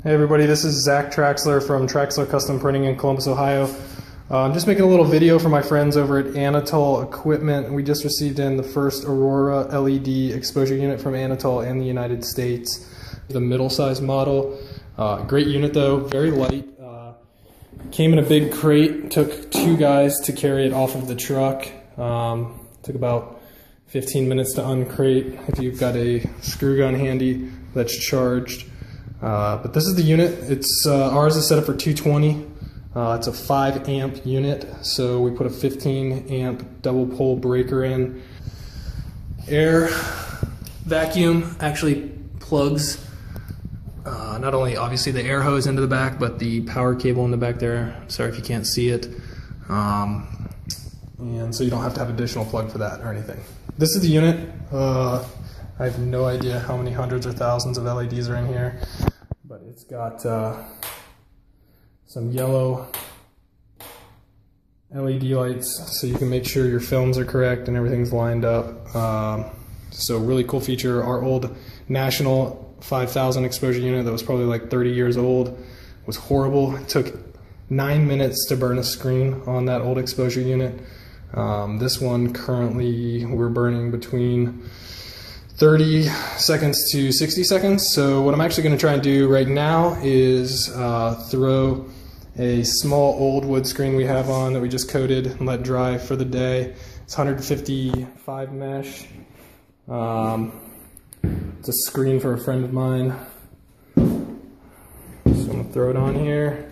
Hey everybody, this is Zach Traxler from Traxler Custom Printing in Columbus, Ohio. I'm just making a little video for my friends over at Anatol Equipment. We just received in the first Aurora LED exposure unit from Anatol in the United States. The middle-sized model. Great unit though, very light. Came in a big crate, took 2 guys to carry it off of the truck. Took about 15 minutes to uncrate if you've got a screw gun handy that's charged. But this is the unit. It's ours is set up for 220. It's a 5 amp unit, so we put a 15 amp double pole breaker in. Air vacuum actually plugs not only obviously the air hose into the back, but the power cable in the back there. Sorry if you can't see it. And so you don't have to have additional plug for that or anything. This is the unit. I have no idea how many hundreds or thousands of LEDs are in here, but it's got some yellow LED lights so you can make sure your films are correct and everything's lined up. So really cool feature. Our old National 5000 exposure unit that was probably like 30 years old was horrible. It took 9 minutes to burn a screen on that old exposure unit. This one currently we're burning between 30 seconds to 60 seconds. So what I'm actually going to try and do right now is throw a small old wood screen we have on that we just coated and let dry for the day. It's 155 mesh. It's a screen for a friend of mine. So I'm going to throw it on here.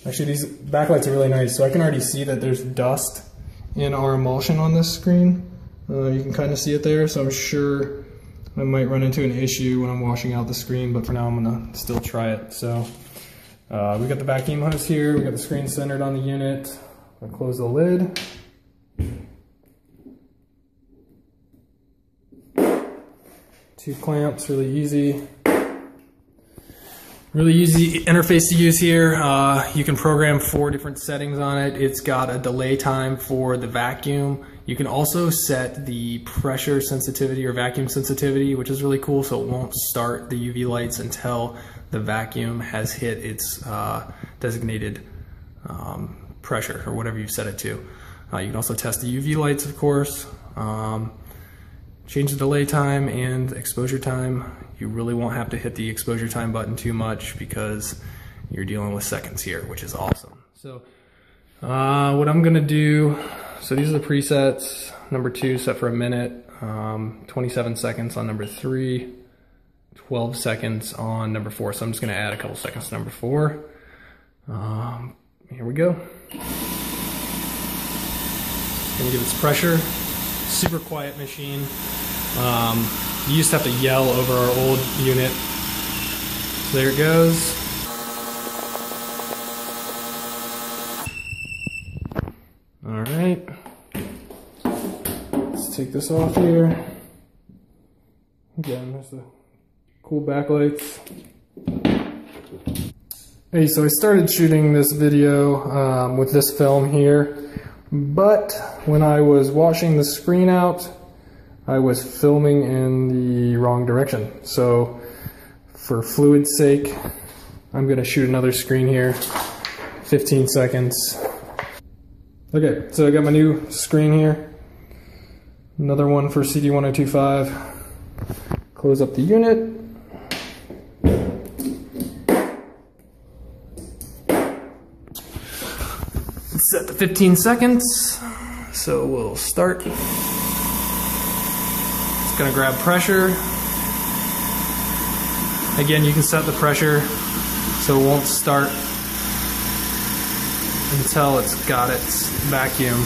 Actually, these backlights are really nice, so I can already see that there's dust in our emulsion on this screen. You can kind of see it there, so I'm sure I might run into an issue when I'm washing out the screen, but for now I'm going to still try it. So we got the vacuum hose here, we got the screen centered on the unit. I'll close the lid. 2 clamps, really easy. Really easy interface to use here. You can program 4 different settings on it. It's got a delay time for the vacuum. You can also set the pressure sensitivity or vacuum sensitivity, which is really cool, so it won't start the UV lights until the vacuum has hit its designated pressure or whatever you've set it to. You can also test the UV lights, of course. Change the delay time and exposure time. You really won't have to hit the exposure time button too much because you're dealing with seconds here, which is awesome. So what I'm gonna do, so these are the presets. Number 2 set for a minute, 27 seconds on number 3, 12 seconds on number 4. So I'm just gonna add a couple seconds to number 4. Here we go. Gonna give its pressure. Super quiet machine. You used to have to yell over our old unit. So there it goes. All right. Let's take this off here. Again, there's the cool backlights. Hey, so I started shooting this video with this film here. But when I was washing the screen out, I was filming in the wrong direction. So for fluid's sake, I'm gonna shoot another screen here, 15 seconds. Okay, so I got my new screen here. Another one for CD1025. Close up the unit. Set to 15 seconds, so we'll start. It's gonna grab pressure. Again, you can set the pressure so it won't start until it's got its vacuum.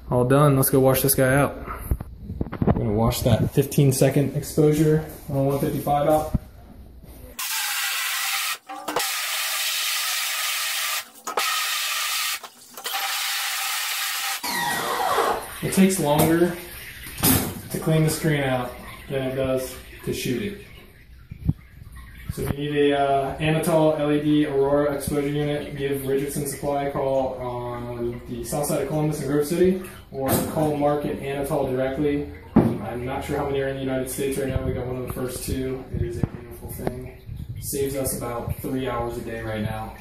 All done, let's go wash this guy out. I'm gonna wash that 15-second exposure on 155 out. It takes longer to clean the screen out than it does to shoot it. So if you need a Anatol LED Aurora exposure unit, give Richardson Supply a call on from the south side of Columbus and Grove City, or call Mark and Anatol directly. I'm not sure how many are in the United States right now. We got one of the first two. It is a beautiful thing. Saves us about 3 hours a day right now.